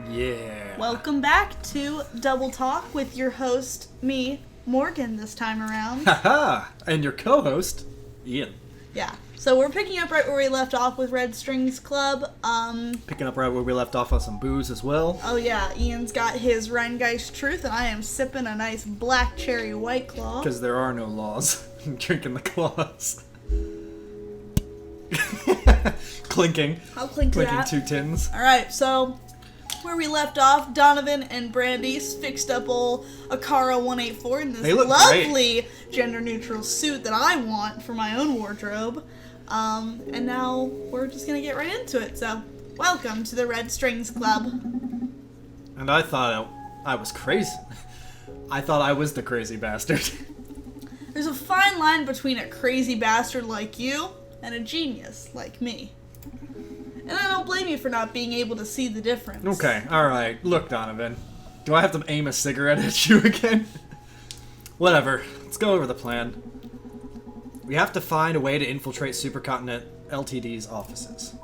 Yeah. Welcome back to Double Talk with your host, me, Morgan, this time around. Haha! And your co-host, Ian. Yeah. So we're picking up right where we left off with Red Strings Club. Picking up right where we left off on some booze as well. Oh yeah, Ian's got his Rheingeist Truth, and I am sipping a nice black cherry White Claw. Because there are no laws. Drinking the claws. Clinking. I'll clink to Clinking that. 2 tins. Alright, so where we left off, Donovan and Brandy fixed up old Akara 184 in this They look lovely gender-neutral suit that I want for my own wardrobe. And now we're just gonna get right into it. So, welcome to the Red Strings Club. And I thought I was crazy. I thought I was the crazy bastard. There's a fine line between a crazy bastard like you and a genius like me. And I don't blame you for not being able to see the difference. Okay, alright. Look, Donovan. Do I have to aim a cigarette at you again? Whatever. Let's go over the plan. We have to find a way to infiltrate Supercontinent Ltd's offices.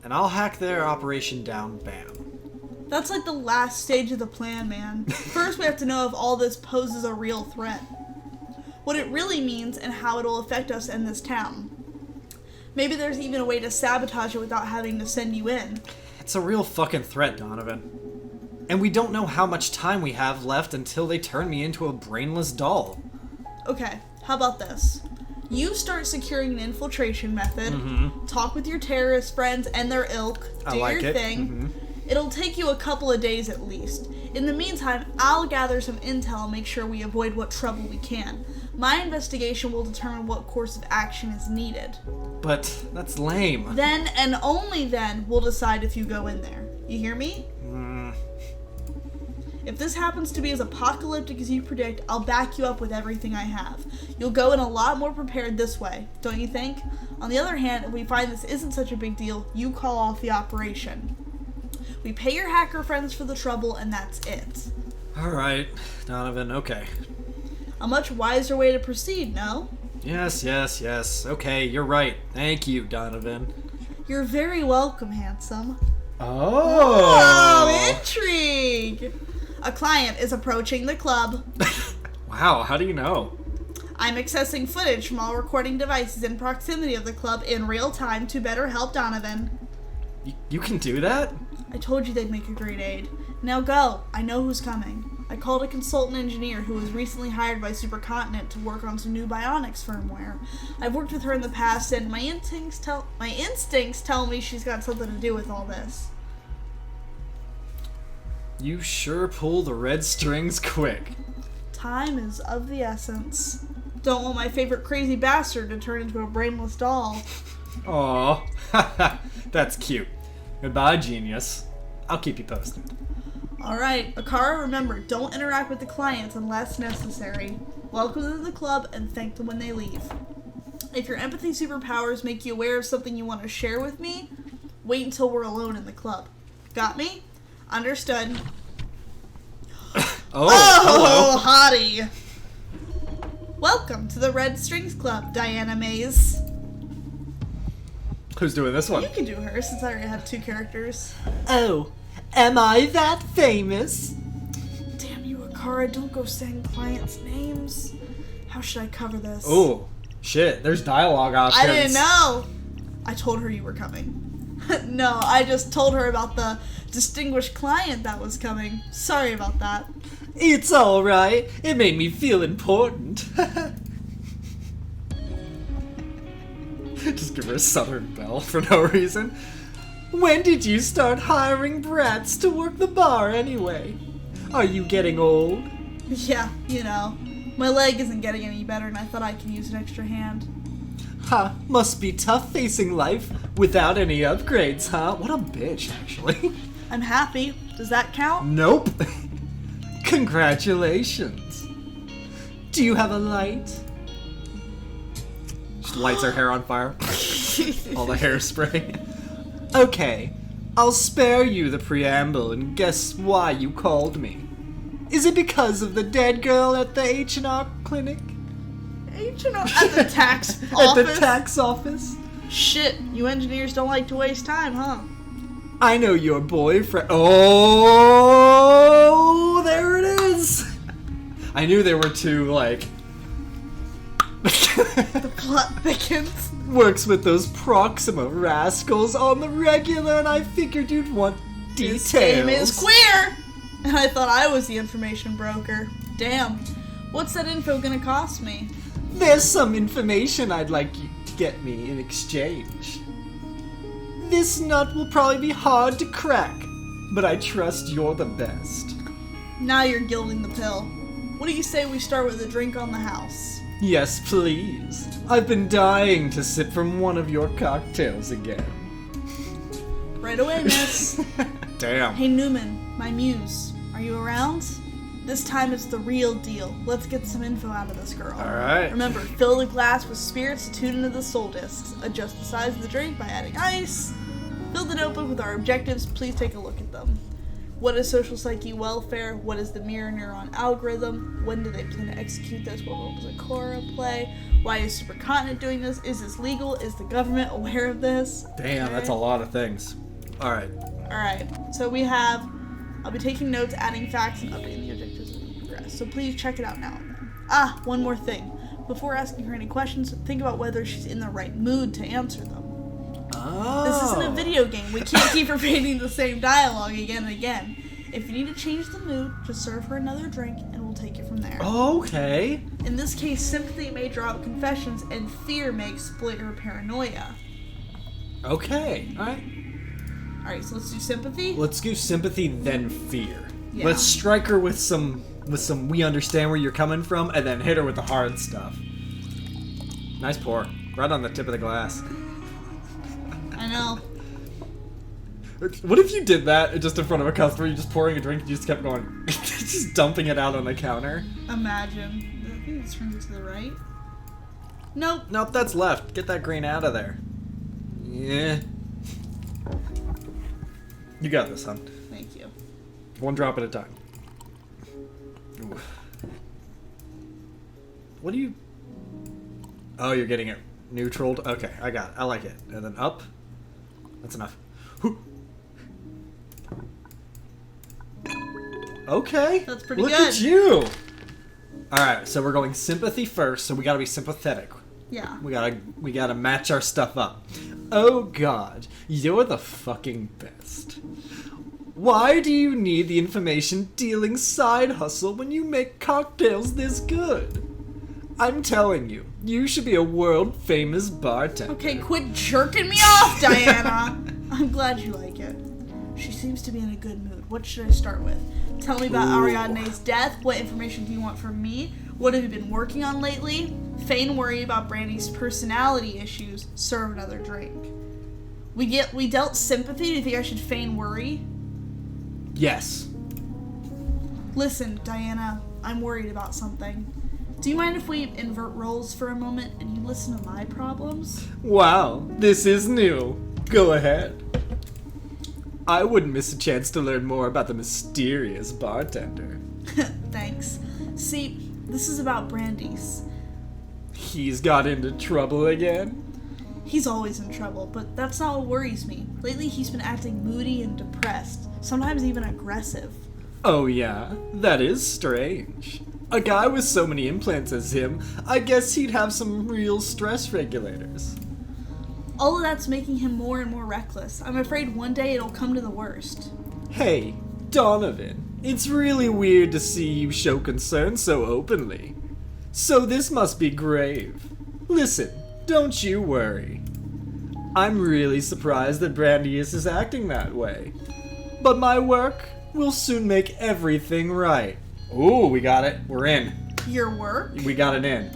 And I'll hack their operation down, bam. That's like the last stage of the plan, man. First we have to know if all this poses a real threat. What it really means and how it'll affect us in this town. Maybe there's even a way to sabotage it without having to send you in. It's a real fucking threat, Donovan. And we don't know how much time we have left until they turn me into a brainless doll. Okay, how about this? You start securing an infiltration method, talk with your terrorist friends and their ilk, do your thing. It'll take you a couple of days at least. In the meantime, I'll gather some intel and make sure we avoid what trouble we can. My investigation will determine what course of action is needed. But that's lame. Then, and only then, we'll decide if you go in there. You hear me? If this happens to be as apocalyptic as you predict, I'll back you up with everything I have. You'll go in a lot more prepared this way, don't you think? On the other hand, if we find this isn't such a big deal, you call off the operation. We pay your hacker friends for the trouble, and that's it. Alright, Donovan, okay. A much wiser way to proceed, no? Yes. Okay, you're right. Thank you, Donovan. You're very welcome, handsome. Oh, intrigue! A client is approaching the club. Wow, how do you know? I'm accessing footage from all recording devices in proximity of the club in real time to better help Donovan. You can do that? I told you they'd make a great aid. Now go. I know who's coming. I called a consultant engineer who was recently hired by Supercontinent to work on some new bionics firmware. I've worked with her in the past, and my instincts tell me she's got something to do with all this. You sure pull the red strings quick. Time is of the essence. Don't want my favorite crazy bastard to turn into a brainless doll. Aw, that's cute. Goodbye, genius. I'll keep you posted. Alright, Akara, remember, don't interact with the clients unless necessary. Welcome to the club and thank them when they leave. If your empathy superpowers make you aware of something you want to share with me, wait until we're alone in the club. Got me? Understood. Hello. Hottie! Welcome to the Red Strings Club, Diana Mays. Who's doing this one? You can do her, since I already have 2 characters. Oh, am I that famous? Damn you, Akara, don't go saying clients' names. How should I cover this? Oh, shit, there's dialogue options. I didn't know! I told her you were coming. No, I just told her about the distinguished client that was coming. Sorry about that. It's alright. It made me feel important. Just give her a southern belle for no reason. When did you start hiring brats to work the bar anyway? Are you getting old? Yeah, you know. My leg isn't getting any better and I thought I could use an extra hand. Ha, must be tough facing life without any upgrades, huh? What a bitch, actually. I'm happy. Does that count? Nope. Congratulations. Do you have a light? She lights her hair on fire. All the hairspray. Okay, I'll spare you the preamble and guess why you called me. Is it because of the dead girl at the H&R clinic? H&R at the tax office? At the tax office? Shit, you engineers don't like to waste time, huh? I know your boyfriend. Oh, there it is. I knew there were two, like... The plot thickens. Works with those Proxima rascals on the regular, and I figured you'd want details. This game is queer! And I thought I was the information broker. Damn. What's that info gonna cost me? There's some information I'd like you to get me in exchange. This nut will probably be hard to crack, but I trust you're the best. Now you're gilding the pill. What do you say we start with a drink on the house? Yes, please. I've been dying to sip from one of your cocktails again. Right away, miss. Damn. Hey Newman, my muse. Are you around? This time it's the real deal. Let's get some info out of this girl. Alright. Remember, fill the glass with spirits to tune into the soul discs. Adjust the size of the drink by adding ice. Fill the notebook with our objectives. Please take a look at them. What is social psyche welfare? What is the mirror neuron algorithm? When do they plan to execute this? What role does Akara play? Why is Supercontinent doing this? Is this legal? Is the government aware of this? Damn, Okay. that's a lot of things. Alright. Alright, so we have... I'll be taking notes, adding facts, and updating the objectives as we progress. So please check it out now and then. Ah, one more thing. Before asking her any questions, think about whether she's in the right mood to answer them. Oh. This isn't a video game. We can't keep repeating the same dialogue again and again. If you need to change the mood, just serve her another drink and we'll take it from there. Okay. In this case, sympathy may draw out confessions and fear may exploit her paranoia. Okay. Alright. Alright, so let's do sympathy. Let's do sympathy, then fear. Yeah. Let's strike her with some we understand where you're coming from, and then hit her with the hard stuff. Nice pour. Right on the tip of the glass. I know. What if you did that just in front of a customer, you're just pouring a drink, and you just kept going, just dumping it out on the counter? Imagine. I think this turns it to the right. Nope. Nope, that's left. Get that green out of there. Yeah. You got this, hon. Thank you. One drop at a time. Ooh. What do you... Oh, you're getting it neutraled? Okay, I got it. I like it. And then up. That's enough. Okay. That's pretty Look good. at you. Alright, so we're going sympathy first, so we gotta be sympathetic. Yeah. We gotta match our stuff up. Oh god, you're the fucking best. Why do you need the information dealing side hustle when you make cocktails this good? I'm telling you, you should be a world famous bartender. Okay, quit jerking me off, Diana. I'm glad you like it. She seems to be in a good mood. What should I start with? Tell me about Ooh. Ariadne's death. What information do you want from me? What have you been working on lately? Feign worry about Brandy's personality issues. Serve another drink. We dealt sympathy. Do you think I should feign worry? Yes. Listen, Diana, I'm worried about something. Do you mind if we invert roles for a moment and you listen to my problems? Wow, this is new. Go ahead. I wouldn't miss a chance to learn more about the mysterious bartender. Thanks. See, this is about Brandy's. He's got into trouble again? He's always in trouble, but that's not what worries me. Lately, he's been acting moody and depressed, sometimes even aggressive. Oh yeah, that is strange. A guy with so many implants as him, I guess he'd have some real stress regulators. All of that's making him more and more reckless. I'm afraid one day it'll come to the worst. Hey, Donovan, it's really weird to see you show concern so openly. So this must be grave. Listen, don't you worry. I'm really surprised that Brandeis is acting that way. But my work will soon make everything right. Ooh, we got it. We're in. Your work? We got it in.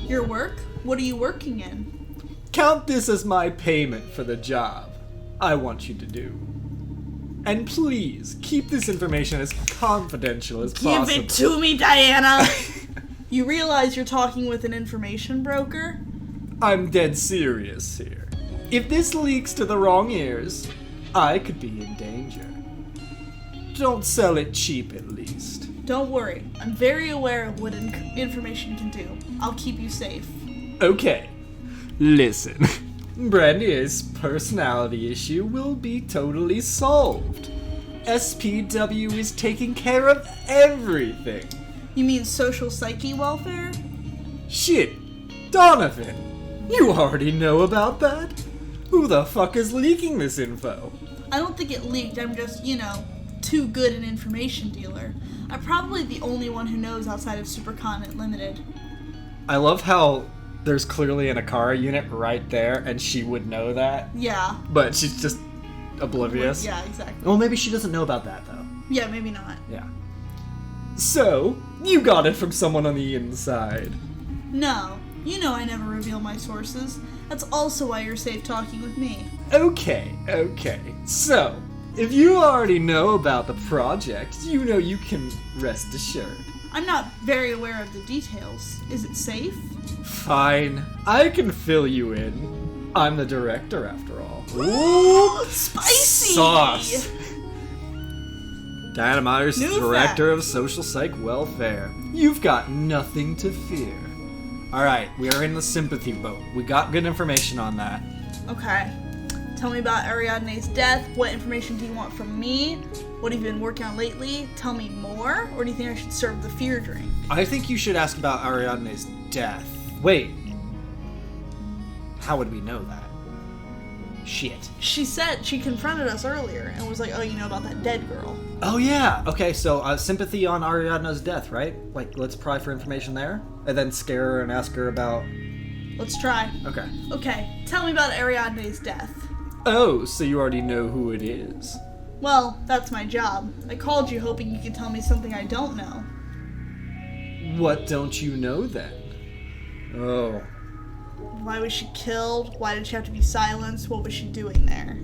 Your work? What are you working in? Count this as my payment for the job I want you to do. And please, keep this information as confidential as possible. Give it to me, Diana! You realize you're talking with an information broker? I'm dead serious here. If this leaks to the wrong ears, I could be in danger. Don't sell it cheap, at least. Don't worry. I'm very aware of what information can do. I'll keep you safe. Okay, listen. Brandier's personality issue will be totally solved. SPW is taking care of everything. You mean social psyche welfare? Shit, Donovan, you already know about that? Who the fuck is leaking this info? I don't think it leaked, I'm just, too good an information dealer. I'm probably the only one who knows outside of Supercontinent Limited. I love how there's clearly an Akara unit right there, and she would know that. Yeah. But she's just oblivious. Yeah, exactly. Well, maybe she doesn't know about that, though. Yeah, maybe not. Yeah. So, you got it from someone on the inside. No. You know I never reveal my sources. That's also why you're safe talking with me. Okay. So, if you already know about the project, you know you can rest assured. I'm not very aware of the details. Is it safe? Fine. I can fill you in. I'm the director, after all. Ooh, spicy! Sauce. Diana Myers, New Director of Social Psych Welfare. You've got nothing to fear. Alright, we are in the sympathy boat. We got good information on that. Okay. Tell me about Ariadne's death. What information do you want from me? What have you been working on lately? Tell me more? Or do you think I should serve the fear drink? I think you should ask about Ariadne's death. Wait. How would we know that? Shit. She said she confronted us earlier and was like, oh, you know about that dead girl. Oh yeah. Okay, so sympathy on Ariadne's death, right? Like, let's pry for information there, and then scare her and ask her about... Let's try. Okay. Okay, tell me about Ariadne's death. Oh, so you already know who it is. Well, that's my job. I called you hoping you could tell me something I don't know. What don't you know then? Oh. Why was she killed? Why did she have to be silenced? What was she doing there?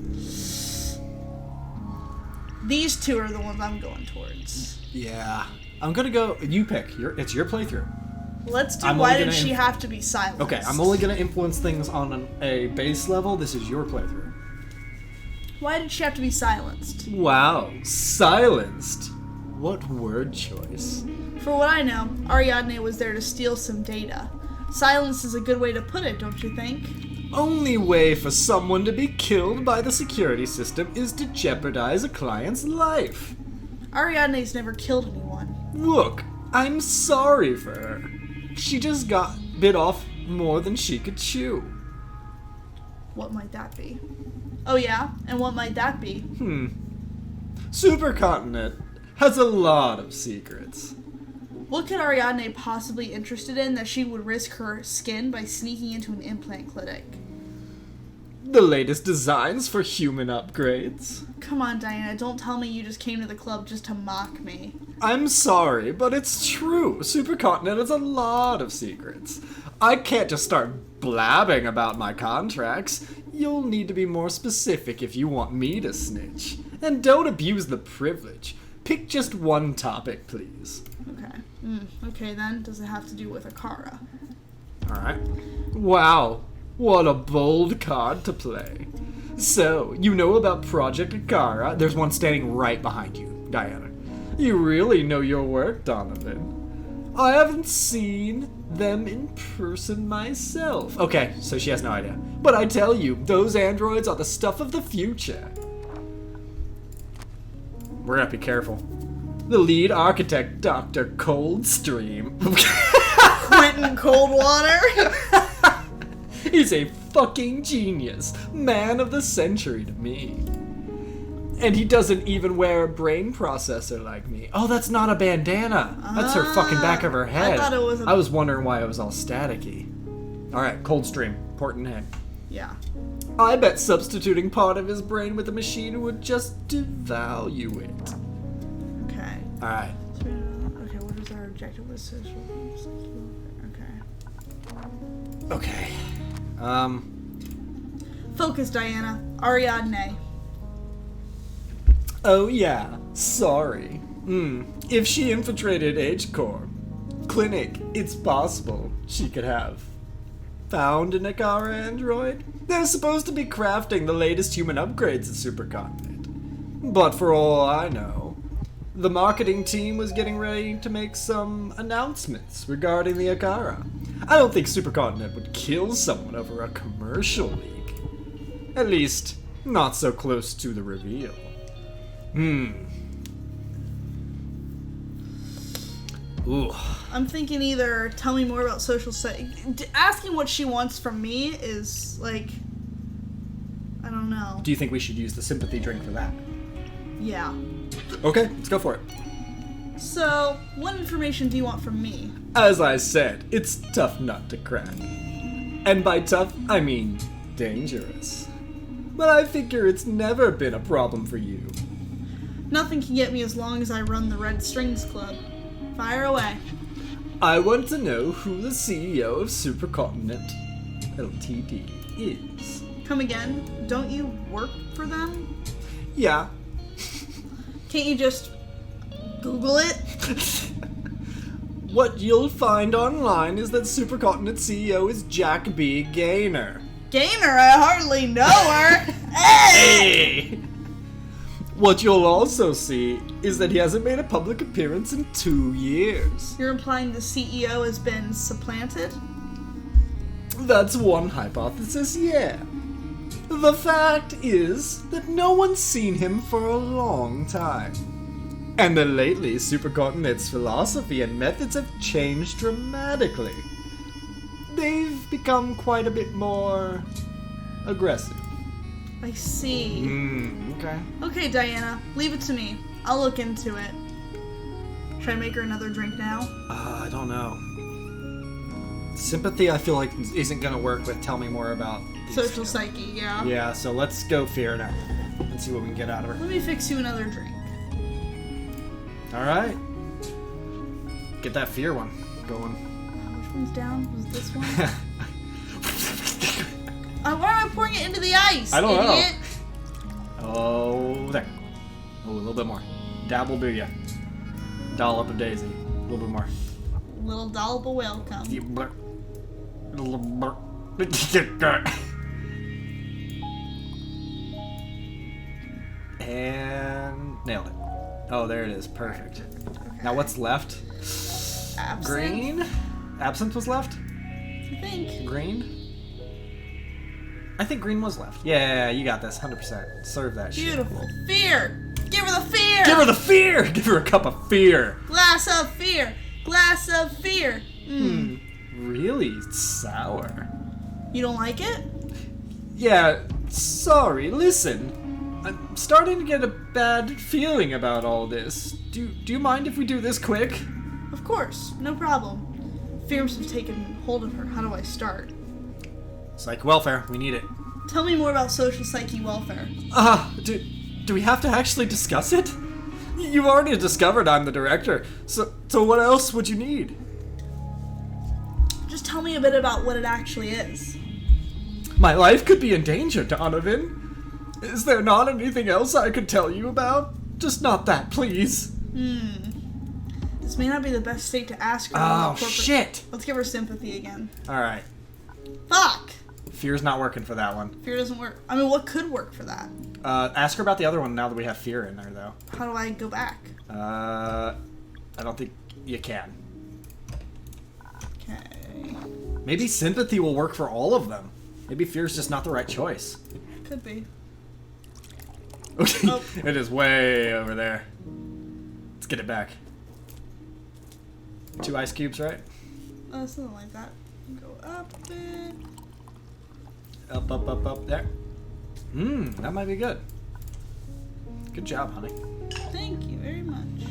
These two are the ones I'm going towards. Yeah. I'm gonna go... You pick. It's your playthrough. Let's do I'm why only did gonna she have to be silenced? Okay, I'm only gonna influence things on a base level. This is your playthrough. Why did she have to be silenced? Wow, silenced. What word choice. For what I know, Ariadne was there to steal some data. Silence is a good way to put it, don't you think? Only way for someone to be killed by the security system is to jeopardize a client's life. Ariadne's never killed anyone. Look, I'm sorry for her. She just got bit off more than she could chew. What might that be? Oh yeah? And what might that be? Supercontinent has a lot of secrets. What could Ariadne possibly be interested in that she would risk her skin by sneaking into an implant clinic? The latest designs for human upgrades. Come on, Diana, don't tell me you just came to the club just to mock me. I'm sorry, but it's true. Supercontinent has a lot of secrets. I can't just start blabbing about my contracts. You'll need to be more specific if you want me to snitch. And don't abuse the privilege. Pick just one topic, please. Okay. Okay then, does it have to do with Akara? Alright. Wow, what a bold card to play. So, you know about Project Akara? There's one standing right behind you, Diana. You really know your work, Donovan. I haven't seen them in person myself. Okay, so she has no idea. But I tell you, those androids are the stuff of the future. We're gonna have to be careful. The lead architect, Dr. Coldstream, Quentin Coldwater? is a fucking genius. Man of the century to me. And he doesn't even wear a brain processor like me. Oh, that's not a bandana. That's her fucking back of her head. I thought it was I was wondering why it was all staticky. Alright, Coldstream. Important head. Yeah. I bet substituting part of his brain with a machine would just devalue it. Okay. Alright. Okay, what is our objective with social? Okay. Okay. Focus, Diana. Ariadne. Oh yeah, sorry. If she infiltrated H-Core Clinic, it's possible she could have found an Akara android. They're supposed to be crafting the latest human upgrades at Supercontinent. But for all I know, the marketing team was getting ready to make some announcements regarding the Akara. I don't think Supercontinent would kill someone over a commercial leak. At least, not so close to the reveal. Ooh. I'm thinking either tell me more about social psych. Asking what she wants from me is like, I don't know. Do you think we should use the sympathy drink for that? Yeah. Okay, let's go for it. So, what information do you want from me? As I said, it's tough nut to crack. And by tough, I mean dangerous. But I figure it's never been a problem for you. Nothing can get me as long as I run the Red Strings Club. Fire away. I want to know who the CEO of Supercontinent Ltd is. Come again? Don't you work for them? Yeah. Can't you just Google it? What you'll find online is that Supercontinent CEO is Jack B. Gaynor. Gaynor? I hardly know her. Hey! What you'll also see is that he hasn't made a public appearance in 2 years. You're implying the CEO has been supplanted? That's one hypothesis, yeah. The fact is that no one's seen him for a long time. And that lately, Supercontinent's philosophy and methods have changed dramatically. They've become quite a bit more aggressive. I see. Okay. Okay, Diana, leave it to me. I'll look into it. Should I make her another drink now? I don't know. Sympathy, I feel like, isn't gonna work with tell me more about these Social two. psyche, yeah. Yeah, so let's go fear now and see what we can get out of her. Let me fix you another drink. Alright. Get that fear one going. Which one's down? Was it this one? Why am I pouring it into the ice? I don't know. idiot? Oh, there. Oh, a little bit more. Dabble do ya. Dollop a daisy. A little bit more. Little dollop of welcome. And nailed it. Oh, there it is. Perfect. Okay. Now what's left? Absinthe, Green? Absinthe was left? I think. Green? I think green was left. Yeah, you got this. 100%. Serve that shit. Beautiful. Fear! Give her the fear! Give her the fear! Give her a cup of fear! Glass of fear! Glass of fear! Really sour. You don't like it? Yeah, sorry, listen. I'm starting to get a bad feeling about all this. Do you mind if we do this quick? Of course, no problem. Fears have taken hold of her. How do I start? Psych welfare. We need it. Tell me more about social psyche welfare. Do we have to actually discuss it? You've already discovered I'm the director, so what else would you need? Just tell me a bit about what it actually is. My life could be in danger, Donovan. Is there not anything else I could tell you about? Just not that, please. This may not be the best state to ask her. Oh, shit! Let's give her sympathy again. Alright. Fuck! Fear's not working for that one. Fear doesn't work. I mean, what could work for that? Ask her about the other one now that we have fear in there, though. How do I go back? I don't think you can. Okay. Maybe sympathy will work for all of them. Maybe fear's just not the right choice. Could be. Okay. Oh. It is way over there. Let's get it back. 2 ice cubes, right? Something like that. Go up a bit. Up, up, up, up, there. That might be good. Good job, honey. Thank you very much.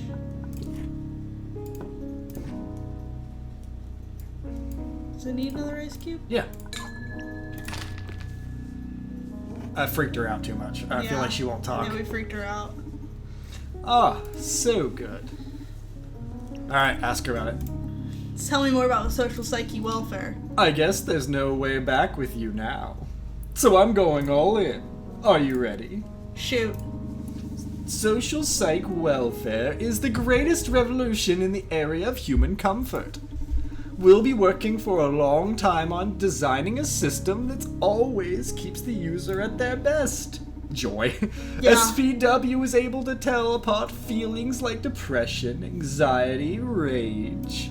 Does it need another ice cube? Yeah. I freaked her out too much. I feel like she won't talk. Yeah, we freaked her out. Ah, so good. Alright, ask her about it. Tell me more about social psyche welfare. I guess there's no way back with you now. So I'm going all in. Are you ready? Shoot. Social psych welfare is the greatest revolution in the area of human comfort. We'll be working for a long time on designing a system that always keeps the user at their best. Joy. Yeah. SPW is able to tell apart feelings like depression, anxiety, rage.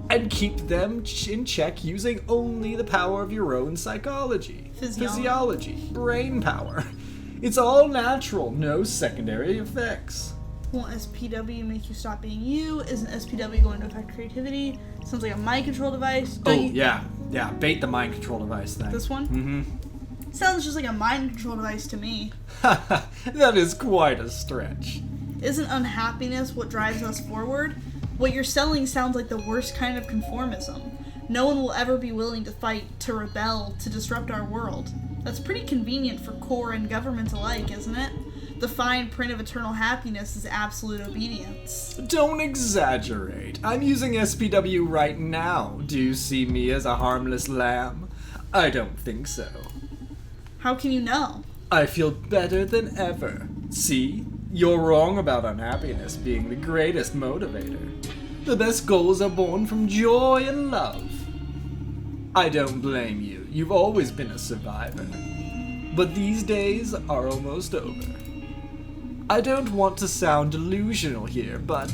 and keep them in check using only the power of your own psychology, physiology, brain power. It's all natural, no secondary effects. Won't SPW make you stop being you? Isn't SPW going to affect creativity? Sounds like a mind control device. Yeah, bait the mind control device thing. This one? Mm-hmm. Sounds just like a mind control device to me. That is quite a stretch. Isn't unhappiness what drives us forward? What you're selling sounds like the worst kind of conformism. No one will ever be willing to fight, to rebel, to disrupt our world. That's pretty convenient for core and government alike, isn't it? The fine print of eternal happiness is absolute obedience. Don't exaggerate. I'm using SPW right now. Do you see me as a harmless lamb? I don't think so. How can you know? I feel better than ever. See? You're wrong about unhappiness being the greatest motivator. The best goals are born from joy and love. I don't blame you. You've always been a survivor. But these days are almost over. I don't want to sound delusional here, but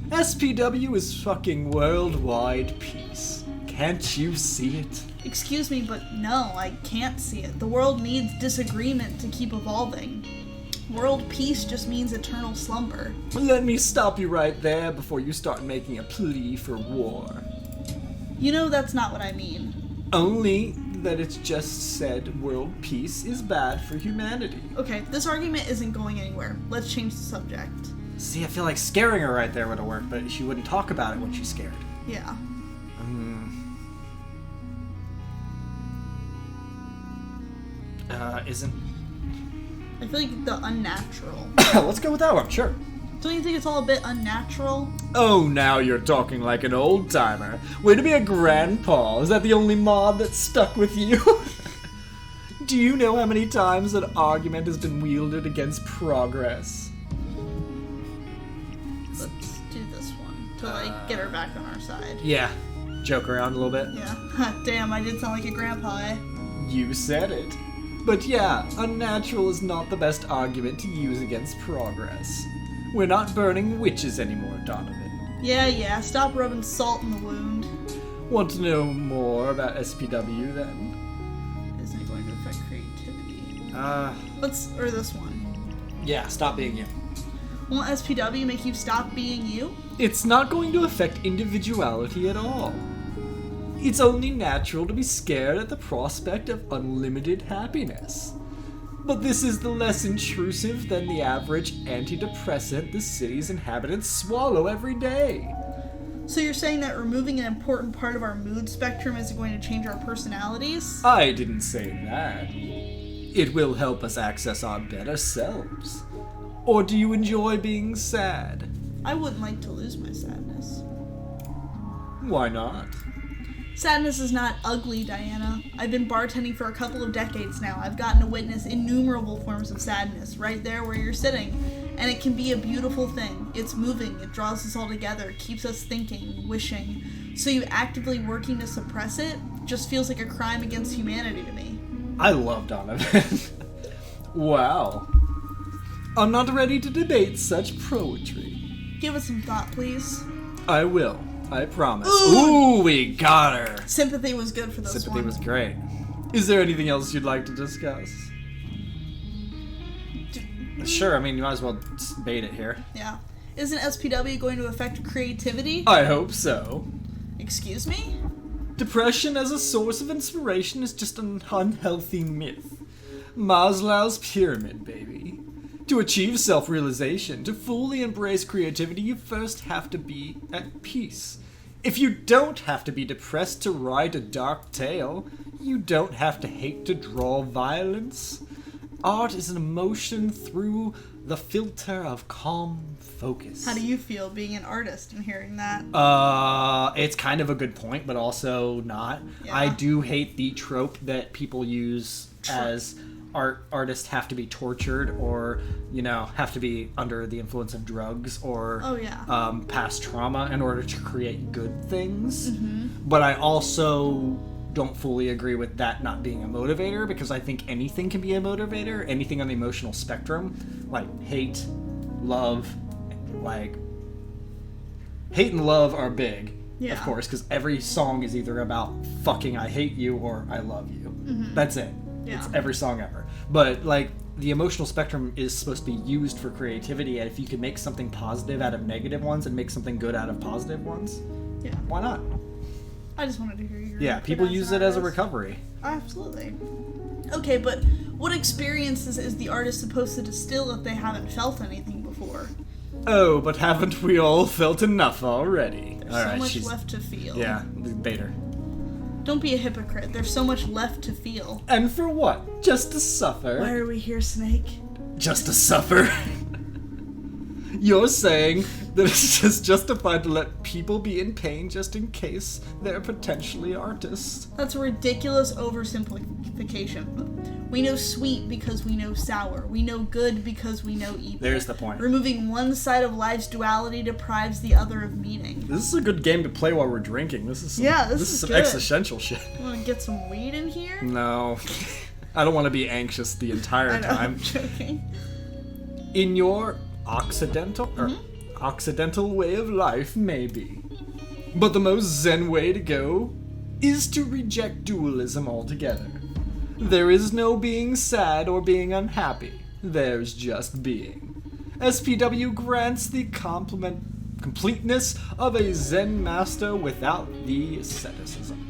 SPW is fucking worldwide peace. Can't you see it? Excuse me, but no, I can't see it. The world needs disagreement to keep evolving. World peace just means eternal slumber. Let me stop you right there before you start making a plea for war. You know that's not what I mean. Only that it's just said world peace is bad for humanity. Okay, this argument isn't going anywhere. Let's change the subject. See, I feel like scaring her right there would have worked, but she wouldn't talk about it when she's scared. Yeah. Isn't... I feel like the unnatural. Let's go with that one, sure. Don't you think it's all a bit unnatural? Oh, now you're talking like an old-timer. Way to be a grandpa. Is that the only mod that stuck with you? Do you know how many times that argument has been wielded against progress? Let's do this one to, like, get her back on our side. Yeah. Joke around a little bit. Yeah. Damn, I did sound like a grandpa, eh? You said it. But yeah, unnatural is not the best argument to use against progress. We're not burning witches anymore, Donovan. Yeah, stop rubbing salt in the wound. Want to know more about SPW, then? Isn't it going to affect creativity? Or this one. Yeah, stop being you. Won't SPW make you stop being you? It's not going to affect individuality at all. It's only natural to be scared at the prospect of unlimited happiness. But this is the less intrusive than the average antidepressant the city's inhabitants swallow every day. So you're saying that removing an important part of our mood spectrum isn't going to change our personalities? I didn't say that. It will help us access our better selves. Or do you enjoy being sad? I wouldn't like to lose my sadness. Why not? Sadness is not ugly, Diana. I've been bartending for a couple of decades now. I've gotten to witness innumerable forms of sadness right there where you're sitting. And it can be a beautiful thing. It's moving, it draws us all together, keeps us thinking, wishing. So you actively working to suppress it just feels like a crime against humanity to me. I love Donovan. Wow. I'm not ready to debate such poetry. Give us some thought, please. I will. I promise. Ooh, we got her. Sympathy was good for this one. Sympathy was great. Is there anything else you'd like to discuss? Sure, I mean, you might as well bait it here. Yeah. Isn't SPW going to affect creativity? I hope so. Excuse me? Depression as a source of inspiration is just an unhealthy myth. Maslow's pyramid, baby. To achieve self-realization, to fully embrace creativity, you first have to be at peace. If you don't have to be depressed to write a dark tale, you don't have to hate to draw violence. Art is an emotion through the filter of calm focus. How do you feel being an artist and hearing that? It's kind of a good point, but also not. Yeah. I do hate the trope that people use as artists have to be tortured or, have to be under the influence of drugs or past trauma in order to create good things. Mm-hmm. But I also don't fully agree with that not being a motivator, because I think anything can be a motivator, anything on the emotional spectrum, like hate and love are big, Yeah. of course, because every song is either about fucking I hate you or I love you. That's it. Yeah. It's every song ever. But, like, the emotional spectrum is supposed to be used for creativity, and if you can make something positive out of negative ones and make something good out of positive ones, Yeah. why not? I just wanted to hear your Yeah, input people as use an it as a artist. recovery. Absolutely. Okay, but what experiences is the artist supposed to distill if they haven't felt anything before? Oh, but haven't we all felt enough already? There's All so right, much she's... left to feel. Yeah, bait her. Don't be a hypocrite. There's so much left to feel. And for what? Just to suffer? Why are we here, Snake? Just to suffer? You're saying that it's just justified to let people be in pain just in case they're potentially artists. That's a ridiculous oversimplification. We know sweet because we know sour. We know good because we know evil. There's the point. Removing one side of life's duality deprives the other of meaning. This is a good game to play while we're drinking. This is some, This is some good. existential shit. Want to get some weed in here? No. I don't want to be anxious the entire I know, time. I'm joking. In your occidental way of life, maybe. But the most zen way to go is to reject dualism altogether. There is no being sad or being unhappy. There's just being. SPW grants the completeness of a zen master without the asceticism.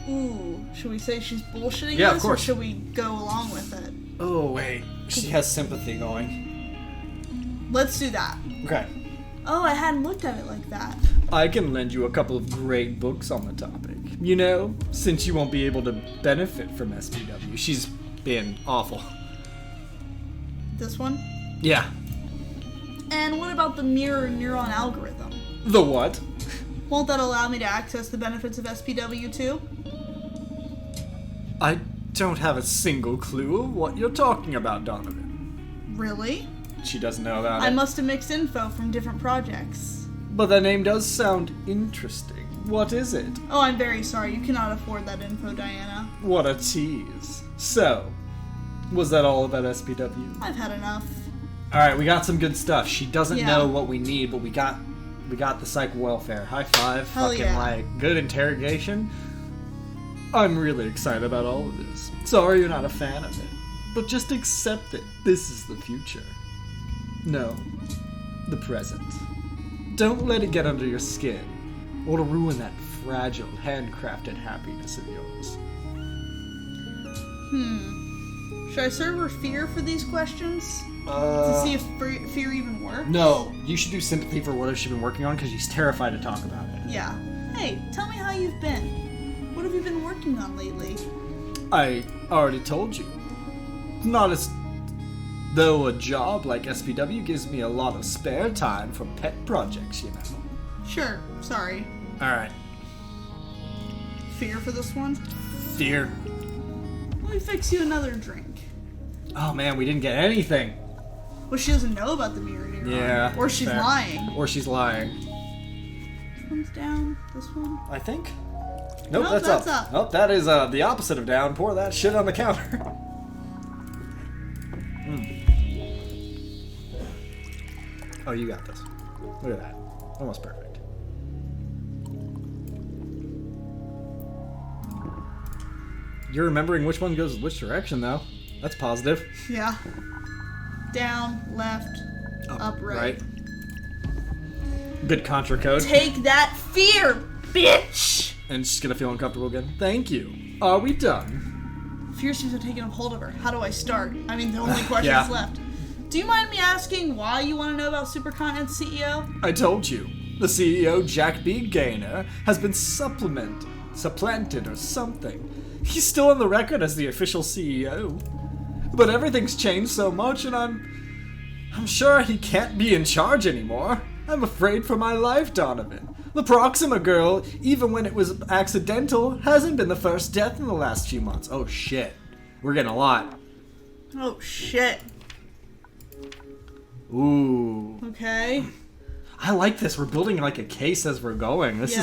Ooh, should we say she's bullshitting Yeah, us, of course. or should we go along with it? Oh, wait. She has sympathy going. Let's do that. Okay. Oh, I hadn't looked at it like that. I can lend you a couple of great books on the topic. You know, since you won't be able to benefit from SPW. She's been awful. This one? Yeah. And what about the mirror neuron algorithm? The what? Won't that allow me to access the benefits of SPW too? I don't have a single clue of what you're talking about, Donovan. Really? She doesn't know about I it. must have mixed info from different projects. But that name does sound interesting. What is it? Oh, I'm very sorry. You cannot afford that info, Diana. What a tease. So, was that all about SPW? I've had enough. Alright, we got some good stuff. She doesn't Yeah. know what we need, but we got the psych welfare. High five. Hell Fucking yeah. like good interrogation. I'm really excited about all of this. Sorry you're not a fan of it. But just accept it. This is the future. No. The present. Don't let it get under your skin, or to ruin that fragile, handcrafted happiness of yours. Should I serve her fear for these questions? To see if fear even works? No, you should do sympathy for what she's been working on because she's terrified to talk about it. Yeah. Hey, tell me how you've been. What have you been working on lately? I already told you. Not as though a job like SPW gives me a lot of spare time for pet projects, you know. Sure, sorry. Alright. Fear for this one? Fear. Let me fix you another drink. Oh man, we didn't get anything. Well, she doesn't know about the mirror neuron. Yeah. Or she's fair. lying. Or she's lying. This one's down. This one. I think. Nope, Nope, that's up. up. Nope, that is the opposite of down. Pour that shit on the counter. Oh, you got this. Look at that. Almost perfect. You're remembering which one goes which direction, though. That's positive. Yeah. Down, left, up, right. Good contra code. Take that fear, bitch! And she's gonna feel uncomfortable again. Thank you. Are we done? Fear seems to have taken a hold of her. How do I start? I mean, the only question Yeah. is left. Do you mind me asking why you want to know about Supercontinent's CEO? I told you. The CEO, Jack B. Gaynor, has been supplanted or something. He's still on the record as the official CEO. But everything's changed so much, and I'm sure he can't be in charge anymore. I'm afraid for my life, Donovan. The Proxima girl, even when it was accidental, hasn't been the first death in the last few months. Oh shit. We're getting a lot. Oh, shit. Ooh. Okay. I like this. We're building like a case as we're going. This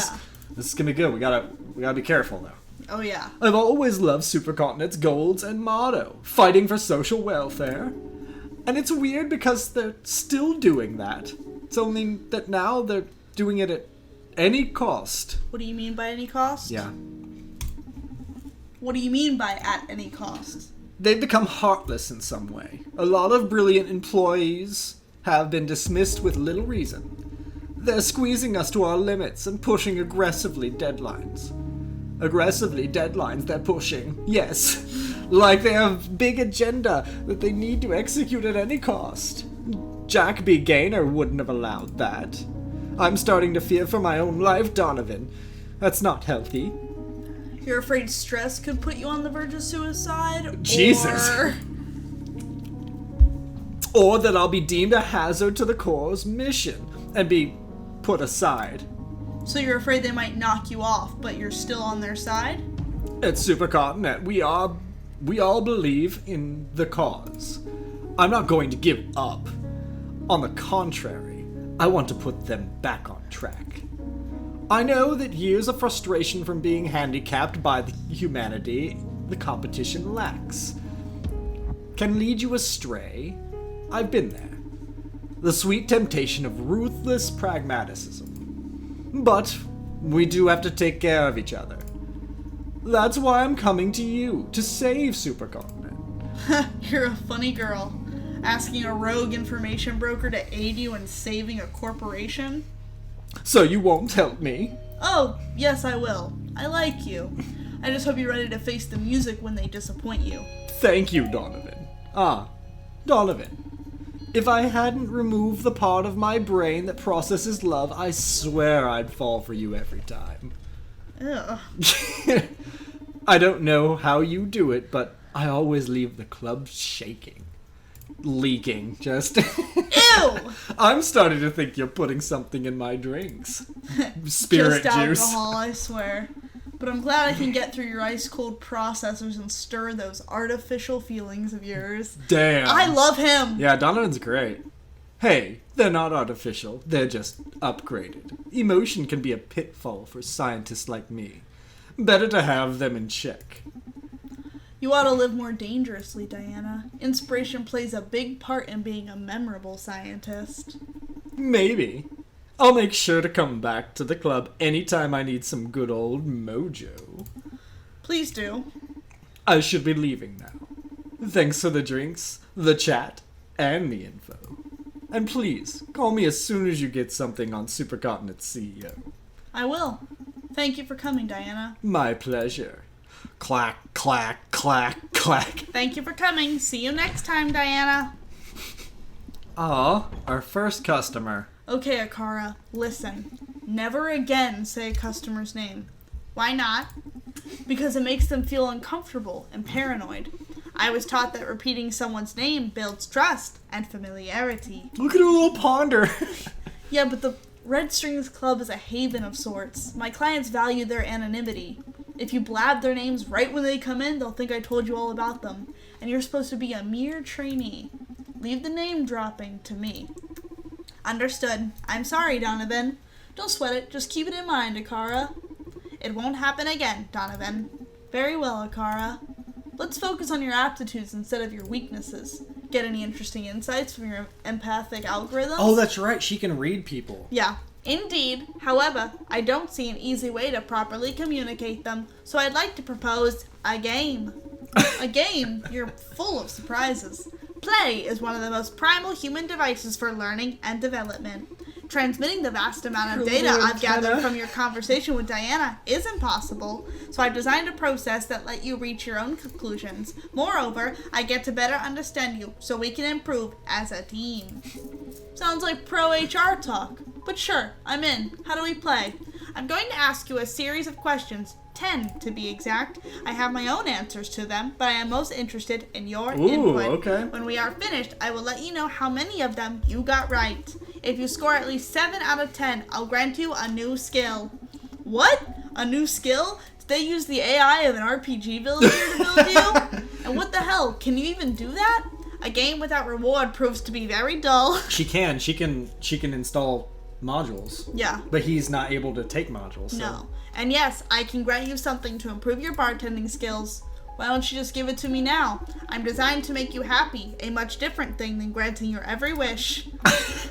is gonna be good. We gotta be careful though. Oh, yeah. I've always loved Supercontinent's goals and motto, fighting for social welfare. And it's weird because they're still doing that. It's only that now they're doing it at any cost. What do you mean by any cost? Yeah. What do you mean by at any cost? They've become heartless in some way. A lot of brilliant employees have been dismissed with little reason. They're squeezing us to our limits and pushing aggressively deadlines. Aggressively deadlines they're pushing, yes. Like they have big agenda that they need to execute at any cost. Jack B. Gaynor wouldn't have allowed that. I'm starting to fear for my own life, Donovan. That's not healthy. You're afraid stress could put you on the verge of suicide? Jesus. Or that I'll be deemed a hazard to the Corps' mission and be put aside. So you're afraid they might knock you off, but you're still on their side? At Supercontinent, we all believe in the cause. I'm not going to give up. On the contrary, I want to put them back on track. I know that years of frustration from being handicapped by the humanity the competition lacks can lead you astray. I've been there. The sweet temptation of ruthless pragmaticism. But we do have to take care of each other. That's why I'm coming to you, to save Supercontinent. You're a funny girl. Asking a rogue information broker to aid you in saving a corporation? So you won't help me? Oh, yes I will. I like you. I just hope you're ready to face the music when they disappoint you. Thank you, Donovan. Donovan. If I hadn't removed the part of my brain that processes love, I swear I'd fall for you every time. Ugh. I don't know how you do it, but I always leave the club shaking. Leaking, just. Ew! I'm starting to think you're putting something in my drinks. Spirit Just juice. alcohol, I swear. But I'm glad I can get through your ice-cold processors and stir those artificial feelings of yours. Damn. I love him! Yeah, Donovan's great. Hey, they're not artificial. They're just upgraded. Emotion can be a pitfall for scientists like me. Better to have them in check. You ought to live more dangerously, Diana. Inspiration plays a big part in being a memorable scientist. Maybe. I'll make sure to come back to the club anytime I need some good old mojo. Please do. I should be leaving now. Thanks for the drinks, the chat, and the info. And please, call me as soon as you get something on Supercontinent's CEO. I will. Thank you for coming, Diana. My pleasure. Clack, clack, clack, clack. Thank you for coming. See you next time, Diana. Aw, our first customer. Okay, Akara, listen. Never again say a customer's name. Why not? Because it makes them feel uncomfortable and paranoid. I was taught that repeating someone's name builds trust and familiarity. Look at her little ponder. Yeah, but the Red Strings Club is a haven of sorts. My clients value their anonymity. If you blab their names right when they come in, they'll think I told you all about them. And you're supposed to be a mere trainee. Leave the name dropping to me. Understood. I'm sorry, Donovan. Don't sweat it. Just keep it in mind, Akara. It won't happen again, Donovan. Very well, Akara. Let's focus on your aptitudes instead of your weaknesses. Get any interesting insights from your empathic algorithms? Oh, that's right. She can read people. Yeah, indeed. However, I don't see an easy way to properly communicate them, so I'd like to propose a game. A game? You're full of surprises. Play is one of the most primal human devices for learning and development. Transmitting the vast amount of data I've gathered from your conversation with Diana is impossible, so I've designed a process that lets you reach your own conclusions. Moreover, I get to better understand you, so we can improve as a team. Sounds like pro HR talk, but sure, I'm in. How do we play? I'm going to ask you a series of questions, 10 to be exact. I have my own answers to them, but I am most interested in your input. Okay. When we are finished, I will let you know how many of them you got right. If you score at least 7 out of 10, I'll grant you a new skill. What? A new skill? Did they use the AI of an RPG villager to build you? And what the hell? Can you even do that? A game without reward proves to be very dull. She can install modules. Yeah. But he's not able to take modules. So. No. And yes, I can grant you something to improve your bartending skills. Why don't you just give it to me now? I'm designed to make you happy, a much different thing than granting your every wish.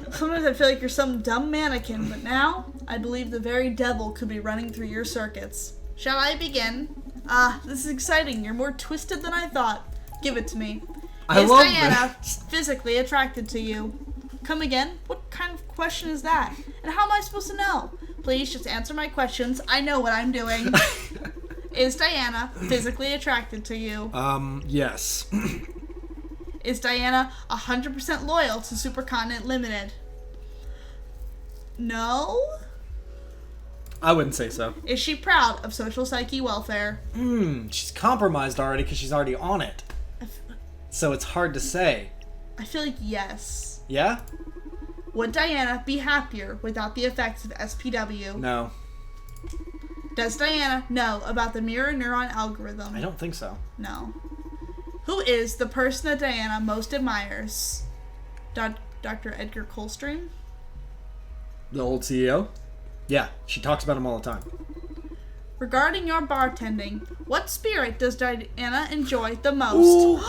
Sometimes I feel like you're some dumb mannequin, but now I believe the very devil could be running through your circuits. Shall I begin? This is exciting. You're more twisted than I thought. Give it to me. I Is love Diana this. physically attracted to you? Come again? What kind of question is that? And how am I supposed to know? Please just answer my questions. I know what I'm doing. Is Diana physically attracted to you? Yes. Is Diana 100% loyal to Supercontinent Limited? No? I wouldn't say so. Is she proud of social psyche welfare? She's compromised already because she's already on it. So it's hard to say. I feel like yes. Yeah? Would Diana be happier without the effects of SPW? No. Does Diana know about the mirror neuron algorithm? I don't think so. No. Who is the person that Diana most admires? Dr. Edgar Colstream? The old CEO? Yeah, she talks about him all the time. Regarding your bartending, what spirit does Diana enjoy the most?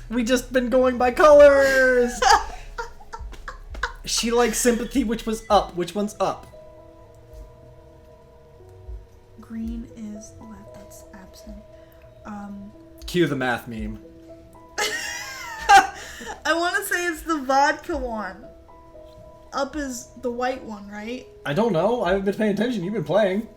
We just been going by colors! She likes sympathy, which was up. Which one's up? Green is left, that's absent. Cue the math meme. I want to say it's the vodka one. Up is the white one, right? I don't know. I haven't been paying attention. You've been playing.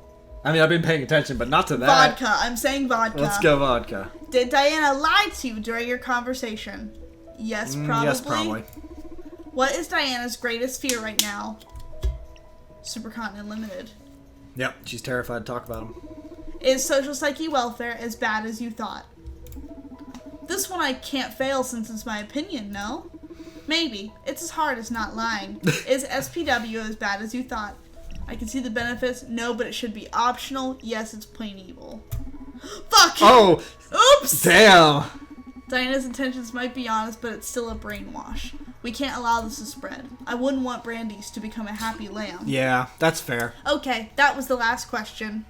I mean, I've been paying attention, but not to that. Vodka. I'm saying vodka. Let's go vodka. Did Diana lie to you during your conversation? Yes, probably. Yes, probably. What is Diana's greatest fear right now? Supercontinent Limited. Yep, she's terrified to talk about him. Is social psyche welfare as bad as you thought? This one I can't fail since it's my opinion, no? Maybe. It's as hard as not lying. Is SPW as bad as you thought? I can see the benefits. No, but it should be optional. Yes, it's plain evil. Fuck! Oh! Oops! Damn! Diana's intentions might be honest, but it's still a brainwash. We can't allow this to spread. I wouldn't want Brandy's to become a happy lamb. Yeah, that's fair. Okay, that was the last question.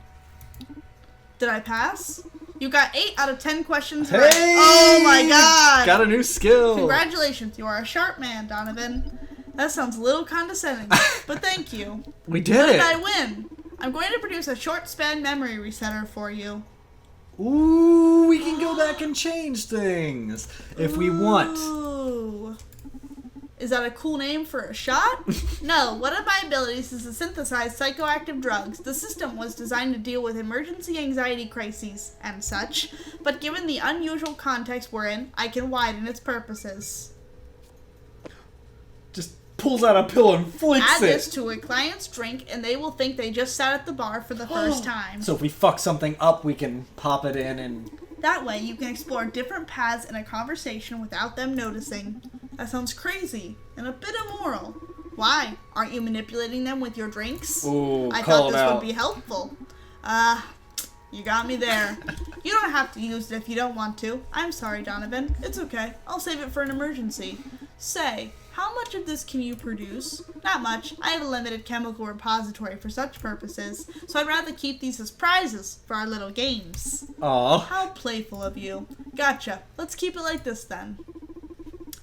Did I pass? You got 8 out of 10 questions Hey! right. Oh my god! Got a new skill. Congratulations, you are a sharp man, Donovan. That sounds a little condescending, but thank you. We did What it. did I win? I'm going to produce a short span memory resetter for you. Ooh, we can go back and change things if we want. Ooh. Is that a cool name for a shot? No, one of my abilities is to synthesize psychoactive drugs. The system was designed to deal with emergency anxiety crises and such, but given the unusual context we're in, I can widen its purposes. Just pulls out a pill and flicks Add it. this to a client's drink, and they will think they just sat at the bar for the first time. So if we fuck something up, we can pop it in and... That way, you can explore different paths in a conversation without them noticing. That sounds crazy and a bit immoral. Why? Aren't you manipulating them with your drinks? Ooh, I call thought it this out. would be helpful. You got me there. You don't have to use it if you don't want to. I'm sorry, Donovan. It's okay. I'll save it for an emergency. Say, how much of this can you produce? Not much. I have a limited chemical repository for such purposes, so I'd rather keep these as prizes for our little games. Aw. How playful of you. Gotcha. Let's keep it like this then.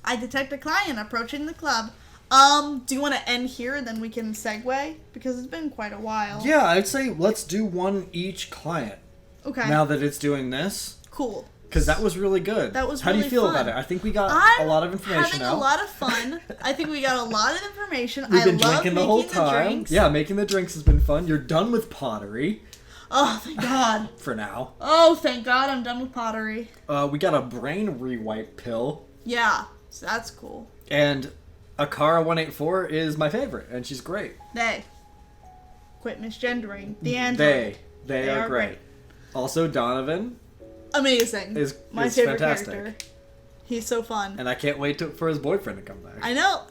I detect a client approaching the club. Do you want to end here and then we can segue? Because it's been quite a while. Yeah, I'd say let's do one each client. Okay. Now that it's doing this. Cool. Because that was really good. That was How really do you feel fun. about it? I think we got I'm a lot of information having out. a lot of fun. I think we got a lot of information. We've been I love drinking the whole making time. drinks. Yeah, making the drinks has been fun. You're done with pottery Oh, thank God. for now. Oh, thank God I'm done with pottery. We got a brain rewipe pill. Yeah, so that's cool. And Akara 184 is my favorite, and she's great. They. Quit misgendering. The android. They are great. Also, Donovan Amazing. is My favorite fantastic. character. He's so fun. And I can't wait for his boyfriend to come back. I know.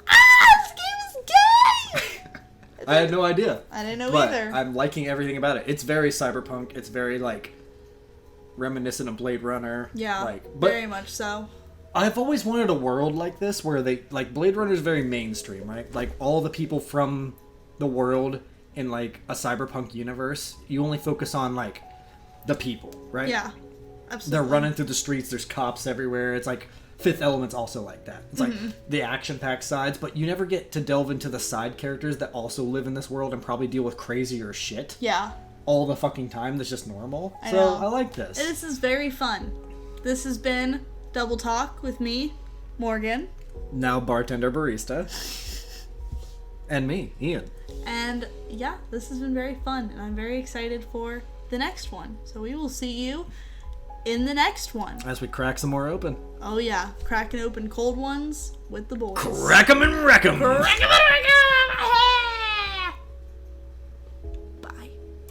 This game is gay! I had no idea. I didn't know But either. I'm liking everything about it. It's very cyberpunk. It's very, like, reminiscent of Blade Runner. Yeah, Like, but very much so. I've always wanted a world like this where they, like, Blade Runner is very mainstream, right? Like, all the people from the world in, like, a cyberpunk universe, you only focus on, like, the people, right? Yeah. Absolutely. They're running through the streets. There's cops everywhere. It's like Fifth Element's also like that. It's like the action-packed sides, but you never get to delve into the side characters that also live in this world and probably deal with crazier shit. Yeah. All the fucking time. That's just normal. I So know. I like this. This is very fun. This has been Double Talk with me, Morgan. Now bartender barista. And me, Ian. And yeah, this has been very fun, and I'm very excited for the next one. So we will see you in the next one. As we crack some more open. Oh yeah, cracking open cold ones with the boys. Crack 'em and wreck 'em! Crack 'em and wreck 'em!